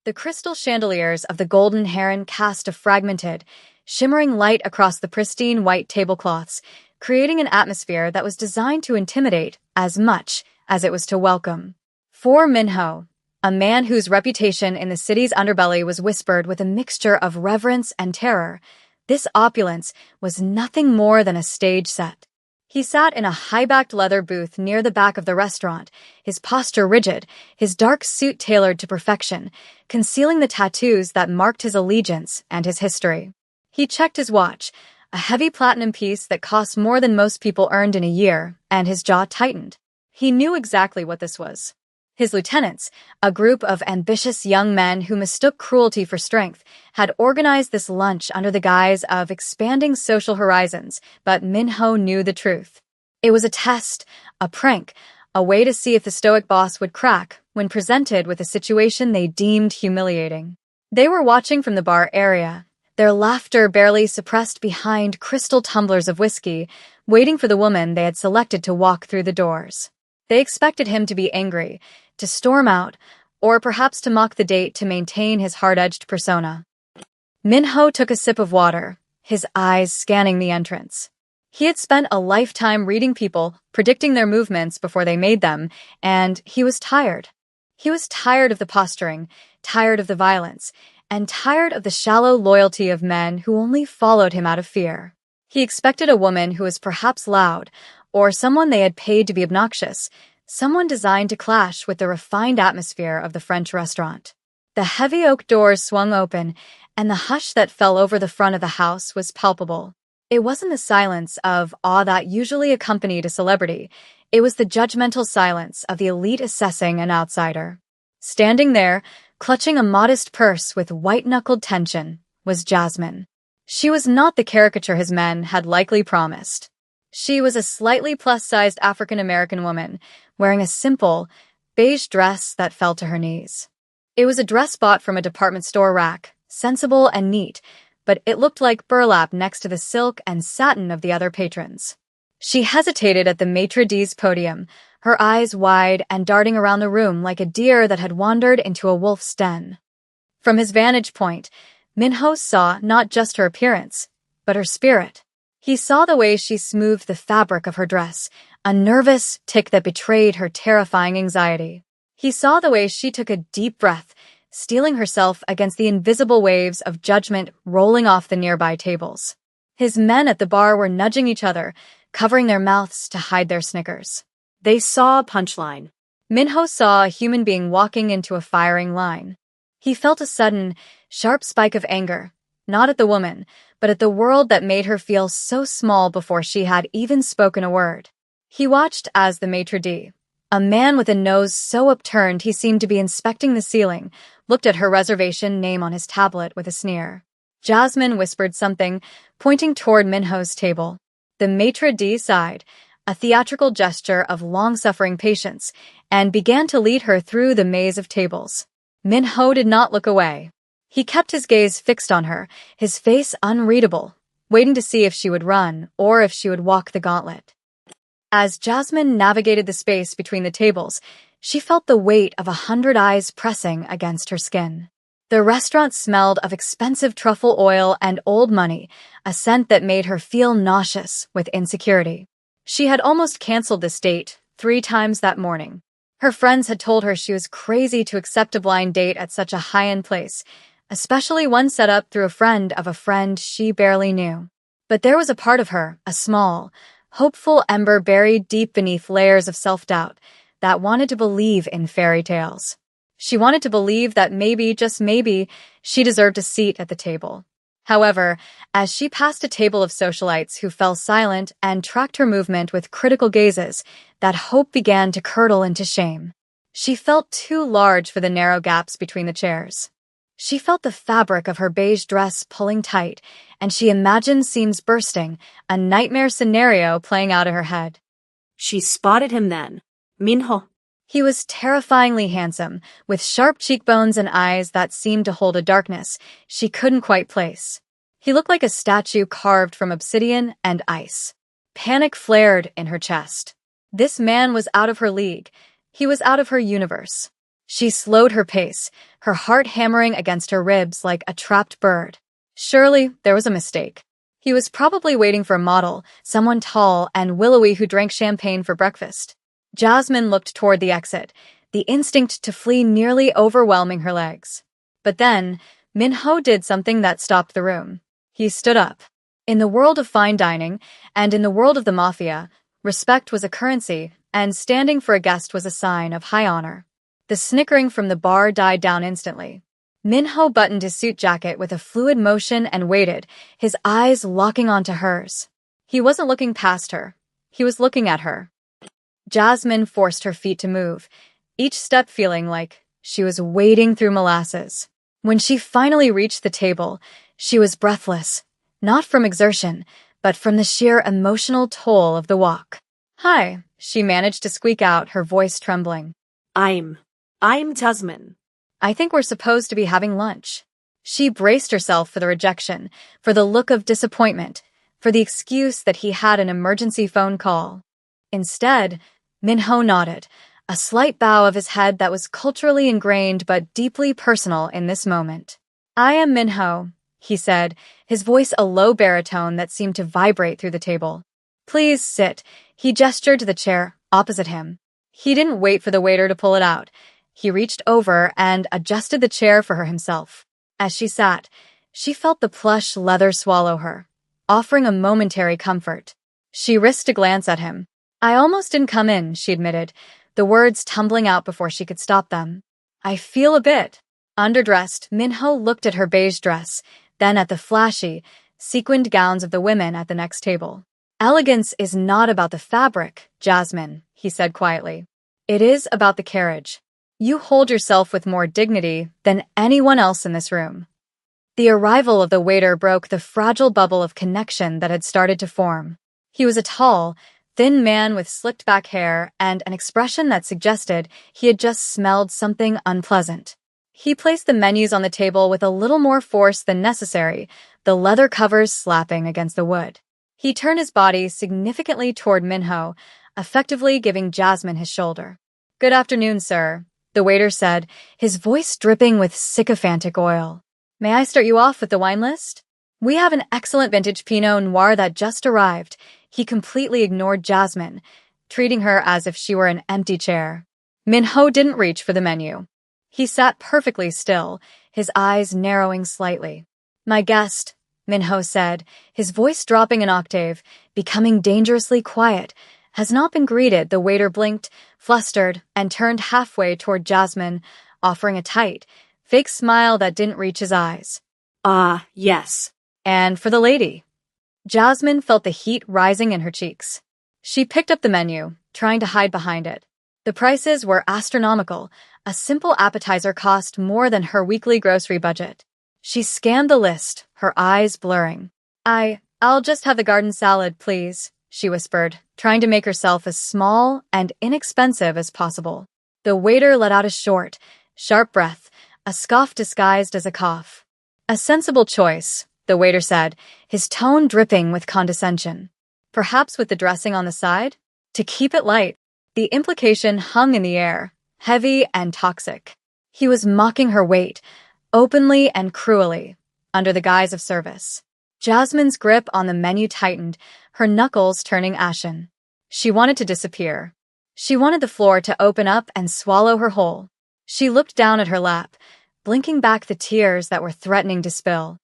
The crystal chandeliers of the Golden Heron cast a fragmented, shimmering light across the pristine white tablecloths, creating an atmosphere that was designed to intimidate as much as it was to welcome. For Minho, a man whose reputation in the city's underbelly was whispered with a mixture of reverence and terror, this opulence was nothing more than a stage set. He sat in a high-backed leather booth near the back of the restaurant, his posture rigid, his dark suit tailored to perfection, concealing the tattoos that marked his allegiance and his history. He checked his watch, a heavy platinum piece that cost more than most people earned in a year, and his jaw tightened. He knew exactly what this was. His lieutenants, a group of ambitious young men who mistook cruelty for strength, had organized this lunch under the guise of expanding social horizons, but Minho knew the truth. It was a test, a prank, a way to see if the stoic boss would crack when presented with a situation they deemed humiliating. They were watching from the bar area, their laughter barely suppressed behind crystal tumblers of whiskey, waiting for the woman they had selected to walk through the doors. They expected him to be angry, to storm out, or perhaps to mock the date to maintain his hard-edged persona. Minho took a sip of water, his eyes scanning the entrance. He had spent a lifetime reading people, predicting their movements before they made them, and he was tired. He was tired of the posturing, tired of the violence, and tired of the shallow loyalty of men who only followed him out of fear. He expected a woman who was perhaps loud, or someone they had paid to be obnoxious, someone designed to clash with the refined atmosphere of the French restaurant. The heavy oak doors swung open, and the hush that fell over the front of the house was palpable. It wasn't the silence of awe that usually accompanied a celebrity. It was the judgmental silence of the elite assessing an outsider. Standing there, clutching a modest purse with white-knuckled tension, was Jasmine. She was not the caricature his men had likely promised. She was a slightly plus-sized African-American woman, wearing a simple, beige dress that fell to her knees. It was a dress bought from a department store rack, sensible and neat, but it looked like burlap next to the silk and satin of the other patrons. She hesitated at the maitre d's podium, her eyes wide and darting around the room like a deer that had wandered into a wolf's den. From his vantage point, Minho saw not just her appearance, but her spirit. He saw the way she smoothed the fabric of her dress, a nervous tick that betrayed her terrifying anxiety. He saw the way she took a deep breath, steeling herself against the invisible waves of judgment rolling off the nearby tables. His men at the bar were nudging each other, covering their mouths to hide their snickers. They saw a punchline. Minho saw a human being walking into a firing line. He felt a sudden, sharp spike of anger, not at the woman, but at the world that made her feel so small before she had even spoken a word. He watched as the maitre d', a man with a nose so upturned he seemed to be inspecting the ceiling, looked at her reservation name on his tablet with a sneer. Jasmine whispered something, pointing toward Minho's table. The maitre d' sighed, a theatrical gesture of long-suffering patience, and began to lead her through the maze of tables. Minho did not look away. He kept his gaze fixed on her, his face unreadable, waiting to see if she would run or if she would walk the gauntlet. As Jasmine navigated the space between the tables, she felt the weight of 100 eyes pressing against her skin. The restaurant smelled of expensive truffle oil and old money, a scent that made her feel nauseous with insecurity. She had almost canceled this date 3 times that morning. Her friends had told her she was crazy to accept a blind date at such a high-end place, especially one set up through a friend of a friend she barely knew. But there was a part of her, a small, hopeful ember buried deep beneath layers of self-doubt, that wanted to believe in fairy tales. She wanted to believe that maybe, just maybe, she deserved a seat at the table. However, as she passed a table of socialites who fell silent and tracked her movement with critical gazes, that hope began to curdle into shame. She felt too large for the narrow gaps between the chairs. She felt the fabric of her beige dress pulling tight, and she imagined seams bursting, a nightmare scenario playing out in her head. She spotted him then. Minho. He was terrifyingly handsome, with sharp cheekbones and eyes that seemed to hold a darkness she couldn't quite place. He looked like a statue carved from obsidian and ice. Panic flared in her chest. This man was out of her league. He was out of her universe. She slowed her pace, her heart hammering against her ribs like a trapped bird. Surely there was a mistake. He was probably waiting for a model, someone tall and willowy who drank champagne for breakfast. Jasmine looked toward the exit, the instinct to flee nearly overwhelming her legs. But then, Minho did something that stopped the room. He stood up. In the world of fine dining, and in the world of the Mafia, respect was a currency, and standing for a guest was a sign of high honor. The snickering from the bar died down instantly. Minho buttoned his suit jacket with a fluid motion and waited, his eyes locking onto hers. He wasn't looking past her. He was looking at her. Jasmine forced her feet to move, each step feeling like she was wading through molasses. When she finally reached the table, she was breathless, not from exertion, but from the sheer emotional toll of the walk. "Hi," she managed to squeak out, her voice trembling. I'm Jasmine. "I think we're supposed to be having lunch." She braced herself for the rejection, for the look of disappointment, for the excuse that he had an emergency phone call. Instead, Minho nodded, a slight bow of his head that was culturally ingrained but deeply personal in this moment. "I am Minho," he said, his voice a low baritone that seemed to vibrate through the table. "Please sit." He gestured to the chair opposite him. He didn't wait for the waiter to pull it out. He reached over and adjusted the chair for her himself. As she sat, she felt the plush leather swallow her, offering a momentary comfort. She risked a glance at him. "I almost didn't come in," she admitted, the words tumbling out before she could stop them. "I feel a bit." Underdressed, Minho looked at her beige dress, then at the flashy, sequined gowns of the women at the next table. "Elegance is not about the fabric, Jasmine," he said quietly. "It is about the carriage. You hold yourself with more dignity than anyone else in this room." The arrival of the waiter broke the fragile bubble of connection that had started to form. He was a tall, thin man with slicked back hair and an expression that suggested he had just smelled something unpleasant. He placed the menus on the table with a little more force than necessary, the leather covers slapping against the wood. He turned his body significantly toward Minho, effectively giving Jasmine his shoulder. "Good afternoon, sir," the waiter said, his voice dripping with sycophantic oil. "May I start you off with the wine list? We have an excellent vintage Pinot Noir that just arrived." He completely ignored Jasmine, treating her as if she were an empty chair. Minho didn't reach for the menu. He sat perfectly still, his eyes narrowing slightly. "My guest," Minho said, his voice dropping an octave, becoming dangerously quiet, "has not been greeted." The waiter blinked, flustered, and turned halfway toward Jasmine, offering a tight, fake smile that didn't reach his eyes. Yes. "And for the lady." Jasmine felt the heat rising in her cheeks. She picked up the menu, trying to hide behind it. The prices were astronomical. A simple appetizer cost more than her weekly grocery budget. She scanned the list, her eyes blurring. I'll just have the garden salad, please," she whispered, trying to make herself as small and inexpensive as possible. The waiter let out a short, sharp breath, a scoff disguised as a cough. "A sensible choice," the waiter said, his tone dripping with condescension. "Perhaps with the dressing on the side? To keep it light." The implication hung in the air, heavy and toxic. He was mocking her weight, openly and cruelly, under the guise of service. Jasmine's grip on the menu tightened, her knuckles turning ashen. She wanted to disappear. She wanted the floor to open up and swallow her whole. She looked down at her lap, blinking back the tears that were threatening to spill.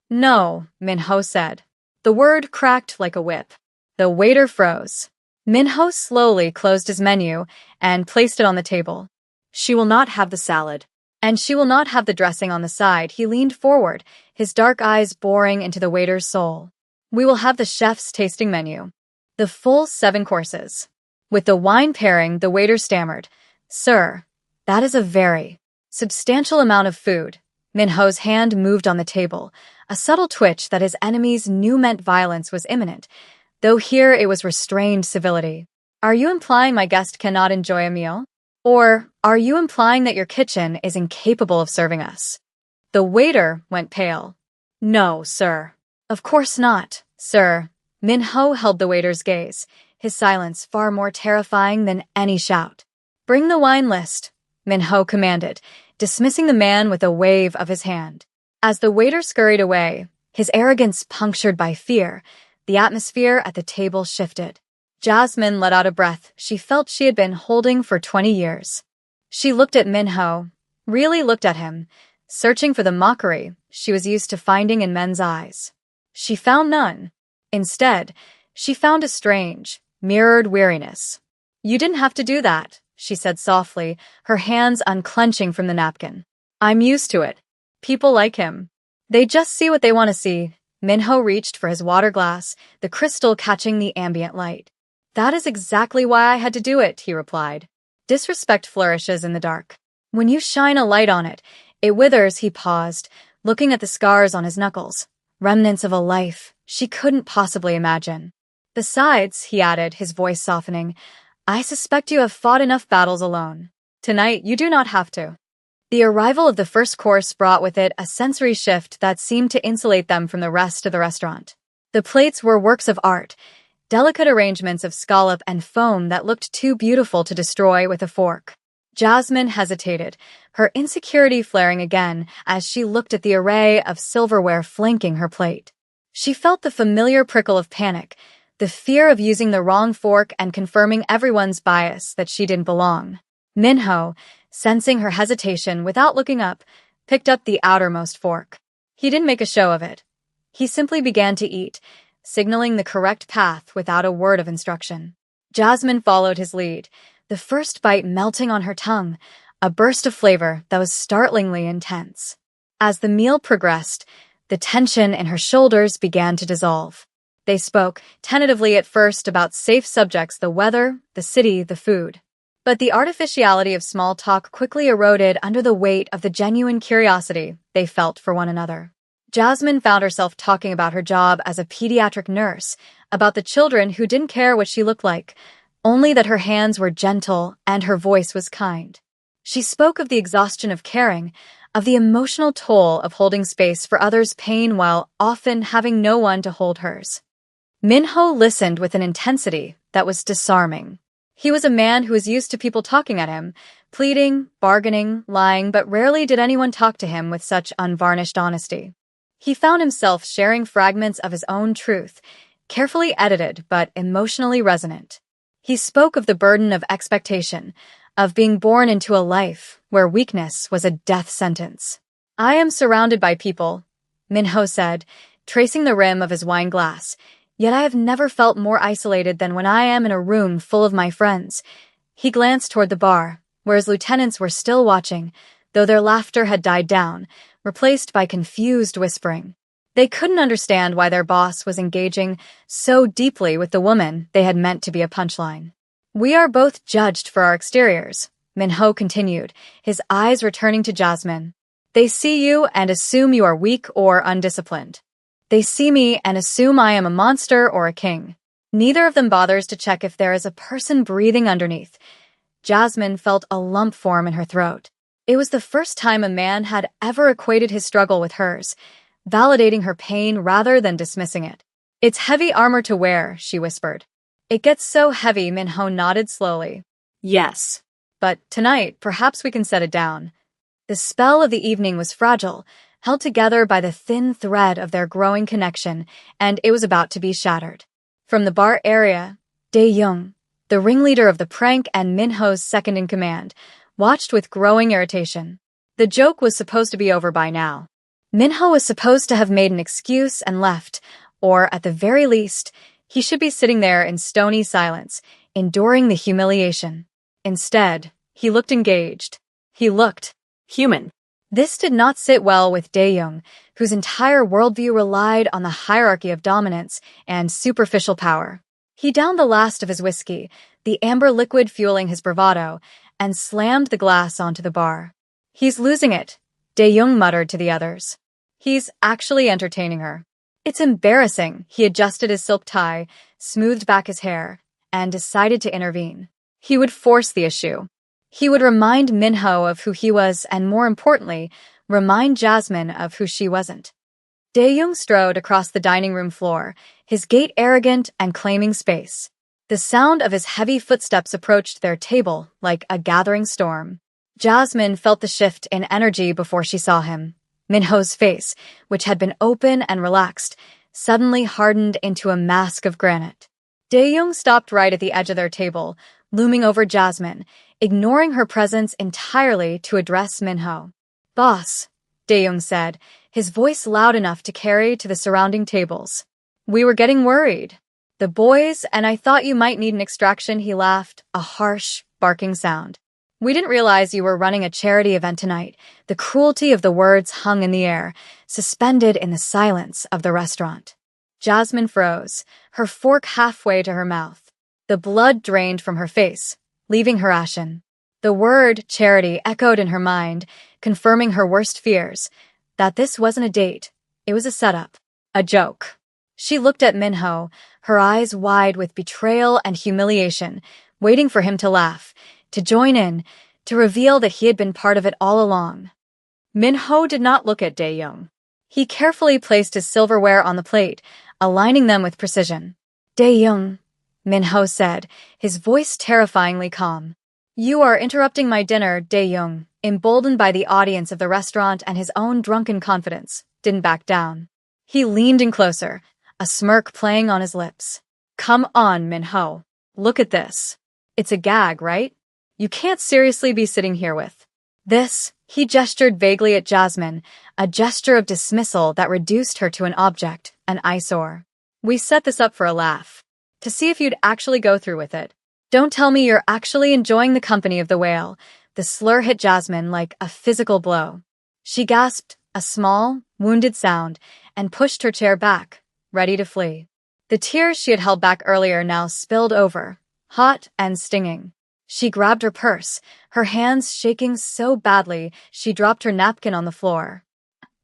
"No," Minho said. The word cracked like a whip. The waiter froze. Minho slowly closed his menu and placed it on the table. "She will not have the salad. And she will not have the dressing on the side." He leaned forward, his dark eyes boring into the waiter's soul. "We will have the chef's tasting menu. The full 7 courses. With the wine pairing," the waiter stammered. "Sir, that is a very substantial amount of food." Minho's hand moved on the table, a subtle twitch that his enemies knew meant violence was imminent, though here it was restrained civility. "Are you implying my guest cannot enjoy a meal? Or are you implying that your kitchen is incapable of serving us?" The waiter went pale. "No, sir. Of course not, sir." Minho held the waiter's gaze, his silence far more terrifying than any shout. "Bring the wine list," Minho commanded, dismissing the man with a wave of his hand. As the waiter scurried away, his arrogance punctured by fear, the atmosphere at the table shifted. Jasmine let out a breath she felt she had been holding for 20 years. She looked at Minho, really looked at him, searching for the mockery she was used to finding in men's eyes. She found none. Instead, she found a strange, mirrored weariness. "You didn't have to do that," she said softly, her hands unclenching from the napkin. "I'm used to it. People like him. They just see what they want to see." Minho reached for his water glass, the crystal catching the ambient light. "That is exactly why I had to do it," he replied. "Disrespect flourishes in the dark. When you shine a light on it, it withers." He paused, looking at the scars on his knuckles, remnants of a life she couldn't possibly imagine. "Besides," he added, his voice softening, "I suspect you have fought enough battles alone. Tonight, you do not have to." The arrival of the first course brought with it a sensory shift that seemed to insulate them from the rest of the restaurant. The plates were works of art, delicate arrangements of scallop and foam that looked too beautiful to destroy with a fork. Jasmine hesitated, her insecurity flaring again as she looked at the array of silverware flanking her plate. She felt the familiar prickle of panic, the fear of using the wrong fork and confirming everyone's bias that she didn't belong. Minho, sensing her hesitation without looking up, picked up the outermost fork. He didn't make a show of it. He simply began to eat, signaling the correct path without a word of instruction. Jasmine followed his lead, the first bite melting on her tongue, a burst of flavor that was startlingly intense. As the meal progressed, the tension in her shoulders began to dissolve. They spoke, tentatively at first, about safe subjects: the weather, the city, the food. But the artificiality of small talk quickly eroded under the weight of the genuine curiosity they felt for one another. Jasmine found herself talking about her job as a pediatric nurse, about the children who didn't care what she looked like, only that her hands were gentle and her voice was kind. She spoke of the exhaustion of caring, of the emotional toll of holding space for others' pain while often having no one to hold hers. Minho listened with an intensity that was disarming. He was a man who was used to people talking at him, pleading, bargaining, lying, but rarely did anyone talk to him with such unvarnished honesty. He found himself sharing fragments of his own truth, carefully edited but emotionally resonant. He spoke of the burden of expectation, of being born into a life where weakness was a death sentence. "I am surrounded by people," Minho said, tracing the rim of his wine glass, "yet I have never felt more isolated than when I am in a room full of my friends." He glanced toward the bar, where his lieutenants were still watching, though their laughter had died down, replaced by confused whispering. They couldn't understand why their boss was engaging so deeply with the woman they had meant to be a punchline. "We are both judged for our exteriors," Minho continued, his eyes returning to Jasmine. "They see you and assume you are weak or undisciplined. They see me and assume I am a monster or a king. Neither of them bothers to check if there is a person breathing underneath." Jasmine felt a lump form in her throat. It was the first time a man had ever equated his struggle with hers, validating her pain rather than dismissing it. "It's heavy armor to wear," she whispered. "It gets so heavy," Minho nodded slowly. Yes. "But tonight, perhaps we can set it down." The spell of the evening was fragile, held together by the thin thread of their growing connection, and it was about to be shattered. From the bar area, Dae-young, the ringleader of the prank and Minho's second-in-command, watched with growing irritation. The joke was supposed to be over by now. Minho was supposed to have made an excuse and left, or, at the very least, he should be sitting there in stony silence, enduring the humiliation. Instead, he looked engaged. He looked Human. This did not sit well with Dae-young, whose entire worldview relied on the hierarchy of dominance and superficial power. He downed the last of his whiskey, the amber liquid fueling his bravado, and slammed the glass onto the bar. "He's losing it," Dae-young muttered to the others. "He's actually entertaining her." "It's embarrassing." He adjusted his silk tie, smoothed back his hair, and decided to intervene. He would force the issue. He would remind Minho of who he was and, more importantly, remind Jasmine of who she wasn't. Dae-young strode across the dining room floor, his gait arrogant and claiming space. The sound of his heavy footsteps approached their table like a gathering storm. Jasmine felt the shift in energy before she saw him. Minho's face, which had been open and relaxed, suddenly hardened into a mask of granite. Dae-young stopped right at the edge of their table, looming over Jasmine, ignoring her presence entirely to address Minho. "Boss," Dae-young said, his voice loud enough to carry to the surrounding tables. "We were getting worried. The boys, and I thought you might need an extraction," he laughed, a harsh, barking sound. "We didn't realize you were running a charity event tonight." The cruelty of the words hung in the air, suspended in the silence of the restaurant. Jasmine froze, her fork halfway to her mouth. The blood drained from her face, leaving her ashen. The word charity echoed in her mind, confirming her worst fears, that this wasn't a date, it was a setup, a joke. She looked at Minho, her eyes wide with betrayal and humiliation, waiting for him to laugh, to join in, to reveal that he had been part of it all along. Minho did not look at Dae-young. He carefully placed his silverware on the plate, aligning them with precision. "Dae-young," Minho said, his voice terrifyingly calm. "You are interrupting my dinner." Dae-young, emboldened by the audience of the restaurant and his own drunken confidence, didn't back down. He leaned in closer, a smirk playing on his lips. "Come on, Minho. Look at this. It's a gag, right? You can't seriously be sitting here with this." He gestured vaguely at Jasmine, a gesture of dismissal that reduced her to an object, an eyesore. "We set this up for a laugh. To see if you'd actually go through with it. Don't tell me you're actually enjoying the company of the whale." The slur hit Jasmine like a physical blow. She gasped, a small, wounded sound, and pushed her chair back, ready to flee. The tears she had held back earlier now spilled over, hot and stinging. She grabbed her purse, her hands shaking so badly she dropped her napkin on the floor.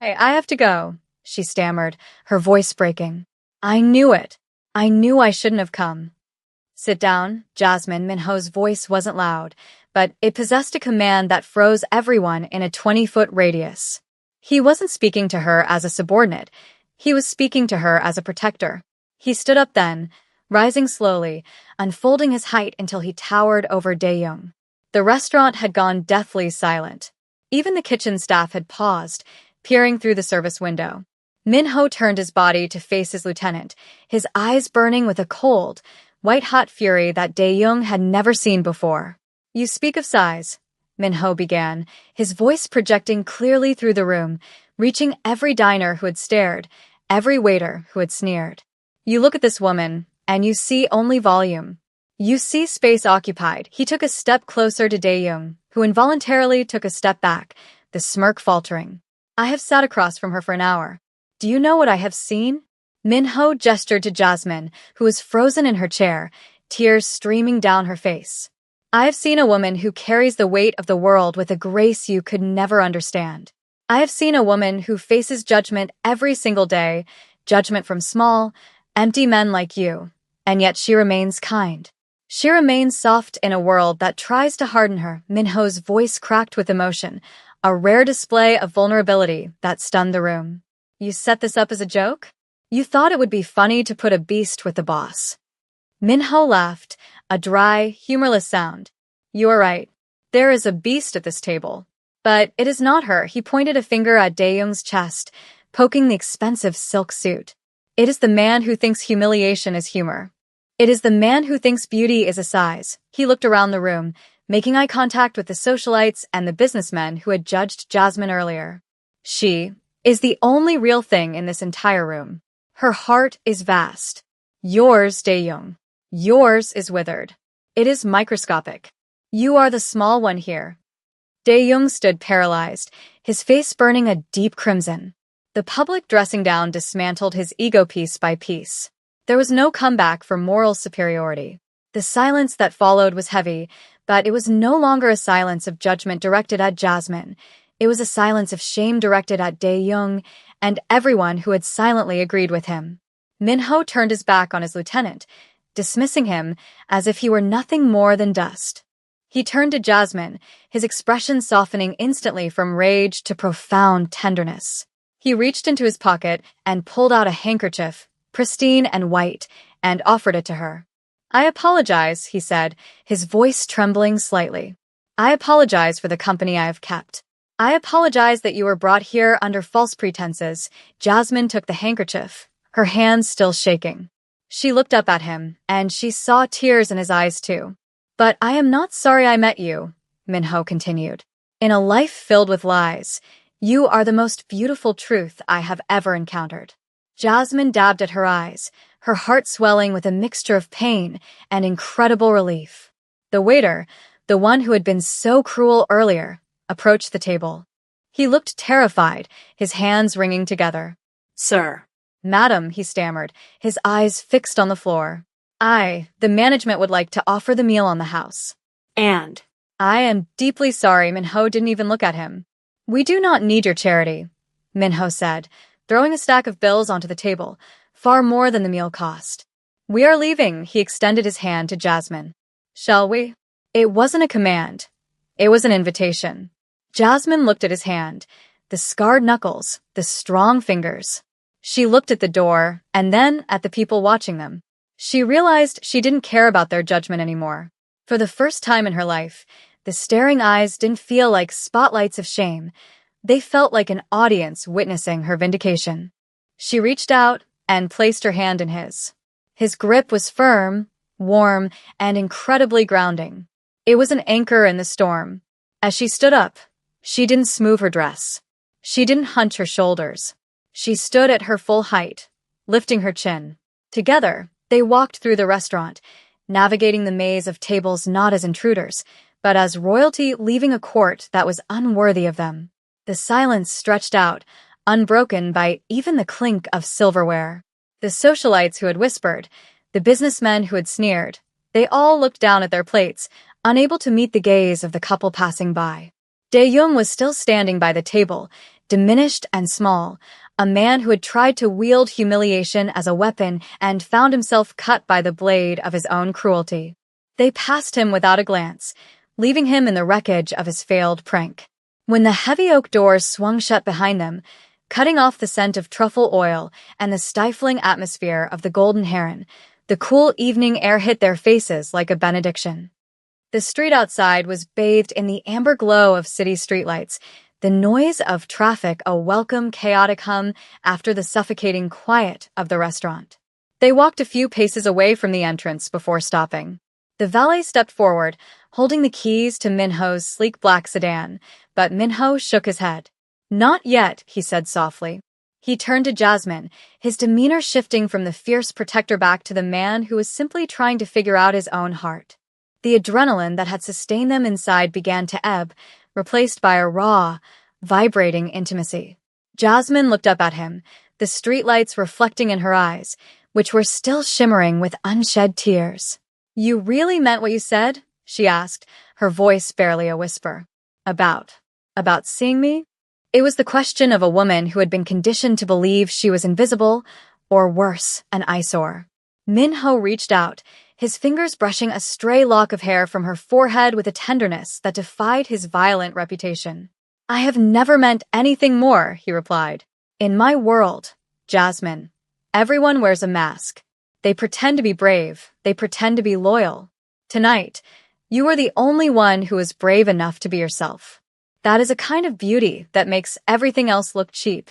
I have to go," she stammered, her voice breaking. "I knew it. I knew I shouldn't have come." "Sit down, Jasmine." Minho's voice wasn't loud, but it possessed a command that froze everyone in a 20-foot radius. He wasn't speaking to her as a subordinate. He was speaking to her as a protector. He stood up then, rising slowly, unfolding his height until he towered over Dae-young. The restaurant had gone deathly silent. Even the kitchen staff had paused, peering through the service window. Minho turned his body to face his lieutenant, his eyes burning with a cold, white-hot fury that Dae-young had never seen before. "You speak of size," Minho began, his voice projecting clearly through the room, reaching every diner who had stared, every waiter who had sneered. "You look at this woman, and you see only volume. You see space occupied." He took a step closer to Dae-young, who involuntarily took a step back, the smirk faltering. "I have sat across from her for an hour. Do you know what I have seen?" Minho gestured to Jasmine, who was frozen in her chair, tears streaming down her face. "I have seen a woman who carries the weight of the world with a grace you could never understand. I have seen a woman who faces judgment every single day, judgment from small, empty men like you, and yet she remains kind. She remains soft in a world that tries to harden her." Minho's voice cracked with emotion, a rare display of vulnerability that stunned the room. "You set this up as a joke? You thought it would be funny to put a beast with the boss." Minho laughed, a dry, humorless sound. "You are right. There is a beast at this table. But it is not her." He pointed a finger at Dae-young's chest, poking the expensive silk suit. "It is the man who thinks humiliation is humor. It is the man who thinks beauty is a size." He looked around the room, making eye contact with the socialites and the businessmen who had judged Jasmine earlier. "She is the only real thing in this entire room. Her heart is vast. Yours, Dae-young. Yours is withered. It is microscopic. You are the small one here." Dae-young stood paralyzed, his face burning a deep crimson. The public dressing down dismantled his ego piece by piece. There was no comeback for moral superiority. The silence that followed was heavy, but it was no longer a silence of judgment directed at Jasmine. It was a silence of shame directed at Dae-young and everyone who had silently agreed with him. Minho turned his back on his lieutenant, dismissing him as if he were nothing more than dust. He turned to Jasmine, his expression softening instantly from rage to profound tenderness. He reached into his pocket and pulled out a handkerchief, pristine and white, and offered it to her. "I apologize," he said, his voice trembling slightly. I apologize for the company I have kept. I apologize that you were brought here under false pretenses. Jasmine took the handkerchief, her hands still shaking. She looked up at him, and she saw tears in his eyes too. But I am not sorry I met you, Minho continued. In a life filled with lies, you are the most beautiful truth I have ever encountered. Jasmine dabbed at her eyes, her heart swelling with a mixture of pain and incredible relief. The waiter, the one who had been so cruel earlier, approached the table. He looked terrified, his hands wringing together. Sir. Madam, he stammered, his eyes fixed on the floor. The management would like to offer the meal on the house. And. I am deeply sorry. Minho didn't even look at him. We do not need your charity, Minho said, throwing a stack of bills onto the table, far more than the meal cost. We are leaving, he extended his hand to Jasmine. Shall we? It wasn't a command. It was an invitation. Jasmine looked at his hand, the scarred knuckles, the strong fingers. She looked at the door, and then at the people watching them. She realized she didn't care about their judgment anymore. For the first time in her life, the staring eyes didn't feel like spotlights of shame. They felt like an audience witnessing her vindication. She reached out and placed her hand in his. His grip was firm, warm, and incredibly grounding. It was an anchor in the storm. As she stood up, she didn't smooth her dress. She didn't hunch her shoulders. She stood at her full height, lifting her chin. Together, they walked through the restaurant, navigating the maze of tables not as intruders, but as royalty leaving a court that was unworthy of them. The silence stretched out, unbroken by even the clink of silverware. The socialites who had whispered, the businessmen who had sneered, they all looked down at their plates, unable to meet the gaze of the couple passing by. Dae-young was still standing by the table, diminished and small, a man who had tried to wield humiliation as a weapon and found himself cut by the blade of his own cruelty. They passed him without a glance, leaving him in the wreckage of his failed prank. When the heavy oak doors swung shut behind them, cutting off the scent of truffle oil and the stifling atmosphere of the Golden Heron, the cool evening air hit their faces like a benediction. The street outside was bathed in the amber glow of city streetlights, the noise of traffic a welcome chaotic hum after the suffocating quiet of the restaurant. They walked a few paces away from the entrance before stopping. The valet stepped forward, holding the keys to Minho's sleek black sedan, but Minho shook his head. Not yet, he said softly. He turned to Jasmine, his demeanor shifting from the fierce protector back to the man who was simply trying to figure out his own heart. The adrenaline that had sustained them inside began to ebb, replaced by a raw, vibrating intimacy. Jasmine looked up at him, the streetlights reflecting in her eyes, which were still shimmering with unshed tears. You really meant what you said? She asked, her voice barely a whisper. About seeing me? It was the question of a woman who had been conditioned to believe she was invisible, or worse, an eyesore. Minho reached out, his fingers brushing a stray lock of hair from her forehead with a tenderness that defied his violent reputation. I have never meant anything more, he replied. In my world, Jasmine, everyone wears a mask. They pretend to be brave, they pretend to be loyal. Tonight, you are the only one who is brave enough to be yourself. That is a kind of beauty that makes everything else look cheap.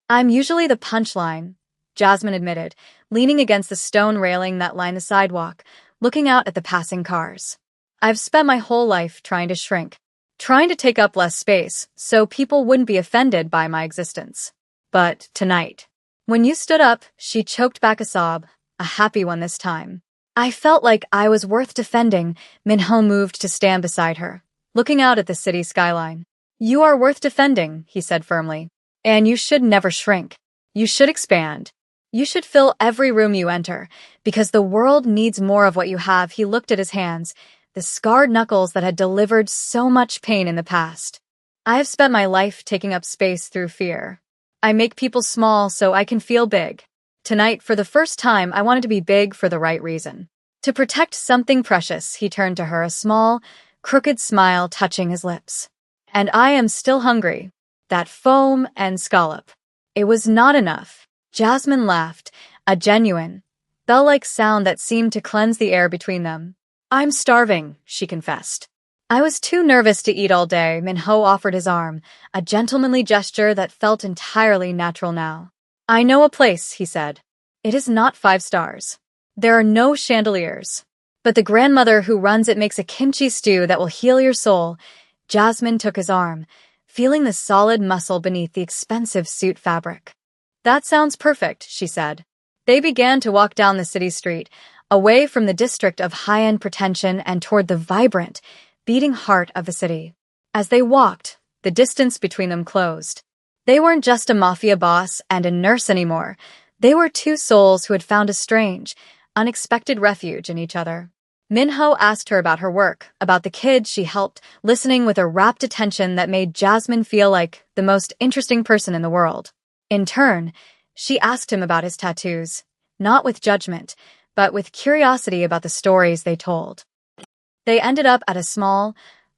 I'm usually the punchline, Jasmine admitted, leaning against the stone railing that lined the sidewalk, looking out at the passing cars. I've spent my whole life trying to shrink, trying to take up less space so people wouldn't be offended by my existence. But tonight, when you stood up, she choked back a sob, a happy one this time. I felt like I was worth defending. Minho moved to stand beside her, looking out at the city skyline. You are worth defending, he said firmly. And you should never shrink. You should expand. You should fill every room you enter, because the world needs more of what you have. He looked at his hands, the scarred knuckles that had delivered so much pain in the past. I have spent my life taking up space through fear. I make people small so I can feel big. Tonight, for the first time, I wanted to be big for the right reason. To protect something precious, he turned to her, a small, crooked smile touching his lips. And I am still hungry. That foam and scallop. It was not enough. Jasmine laughed, a genuine, bell-like sound that seemed to cleanse the air between them. I'm starving, she confessed. I was too nervous to eat all day. Minho offered his arm, a gentlemanly gesture that felt entirely natural now. I know a place, he said. It is not 5 stars. There are no chandeliers. But the grandmother who runs it makes a kimchi stew that will heal your soul. Jasmine took his arm, feeling the solid muscle beneath the expensive suit fabric. That sounds perfect, she said. They began to walk down the city street, away from the district of high-end pretension and toward the vibrant, beating heart of the city. As they walked, the distance between them closed. They weren't just a mafia boss and a nurse anymore. They were 2 souls who had found a strange, unexpected refuge in each other. Minho asked her about her work, about the kids she helped, listening with a rapt attention that made Jasmine feel like the most interesting person in the world. In turn, she asked him about his tattoos, not with judgment, but with curiosity about the stories they told. They ended up at a small,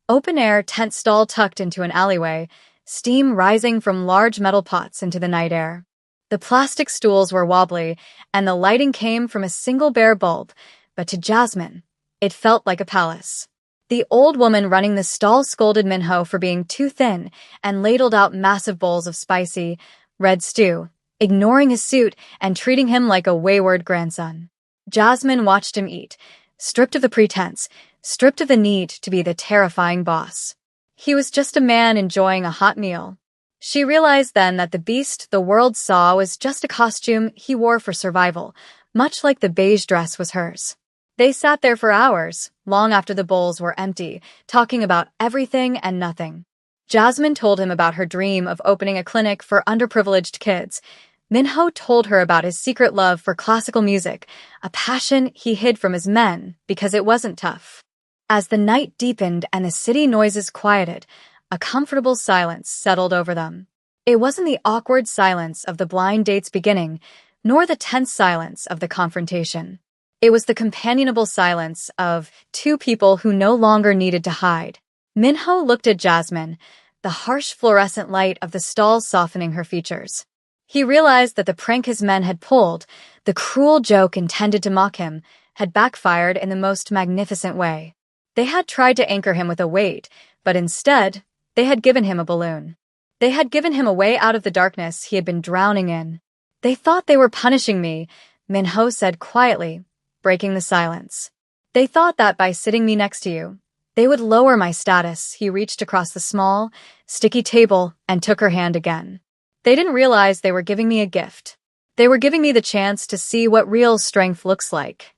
open-air tent stall tucked into an alleyway, steam rising from large metal pots into the night air. The plastic stools were wobbly, and the lighting came from a single bare bulb, but to Jasmine, it felt like a palace. The old woman running the stall scolded Minho for being too thin and ladled out massive bowls of spicy, red stew, ignoring his suit and treating him like a wayward grandson. Jasmine watched him eat, stripped of the pretense, stripped of the need to be the terrifying boss. He was just a man enjoying a hot meal. She realized then that the beast the world saw was just a costume he wore for survival, much like the beige dress was hers. They sat there for hours, long after the bowls were empty, talking about everything and nothing. Jasmine told him about her dream of opening a clinic for underprivileged kids. Minho told her about his secret love for classical music, a passion he hid from his men because it wasn't tough. As the night deepened and the city noises quieted, a comfortable silence settled over them. It wasn't the awkward silence of the blind date's beginning, nor the tense silence of the confrontation. It was the companionable silence of 2 people who no longer needed to hide. Minho looked at Jasmine, the harsh fluorescent light of the stall softening her features. He realized that the prank his men had pulled, the cruel joke intended to mock him, had backfired in the most magnificent way. They had tried to anchor him with a weight, but instead, they had given him a balloon. They had given him a way out of the darkness he had been drowning in. They thought they were punishing me, Minho said quietly, breaking the silence. They thought that by sitting me next to you, they would lower my status. He reached across the small, sticky table and took her hand again. They didn't realize they were giving me a gift. They were giving me the chance to see what real strength looks like.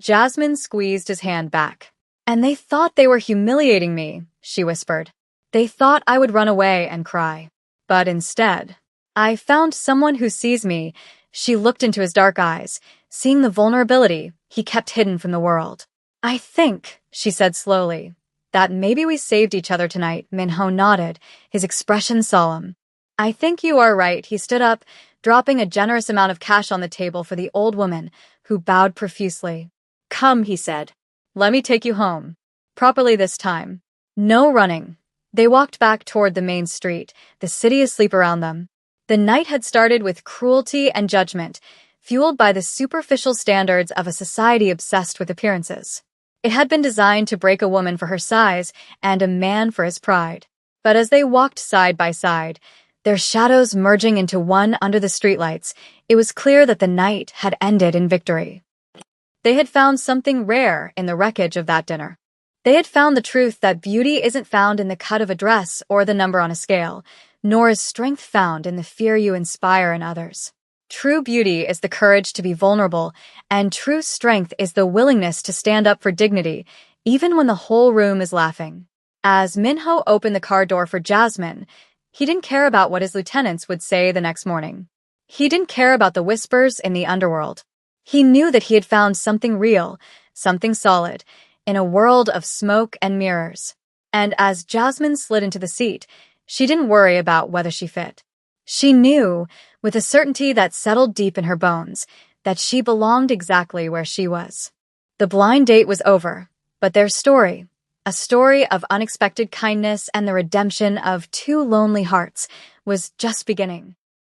Jasmine squeezed his hand back. And they thought they were humiliating me, she whispered. They thought I would run away and cry. But instead, I found someone who sees me. She looked into his dark eyes, seeing the vulnerability he kept hidden from the world. I think, she said slowly, that maybe we saved each other tonight. Minho nodded, his expression solemn. I think you are right. He stood up, dropping a generous amount of cash on the table for the old woman, who bowed profusely. Come, he said. Let me take you home. Properly this time. No running. They walked back toward the main street, the city asleep around them. The night had started with cruelty and judgment, fueled by the superficial standards of a society obsessed with appearances. It had been designed to break a woman for her size and a man for his pride. But as they walked side by side, their shadows merging into one under the streetlights, it was clear that the night had ended in victory. They had found something rare in the wreckage of that dinner. They had found the truth that beauty isn't found in the cut of a dress or the number on a scale, nor is strength found in the fear you inspire in others. True beauty is the courage to be vulnerable, and true strength is the willingness to stand up for dignity, even when the whole room is laughing. As Minho opened the car door for Jasmine, he didn't care about what his lieutenants would say the next morning. He didn't care about the whispers in the underworld. He knew that he had found something real, something solid, in a world of smoke and mirrors. And as Jasmine slid into the seat, she didn't worry about whether she fit. She knew, with a certainty that settled deep in her bones, that she belonged exactly where she was. The blind date was over, but their story, a story of unexpected kindness and the redemption of 2 lonely hearts, was just beginning.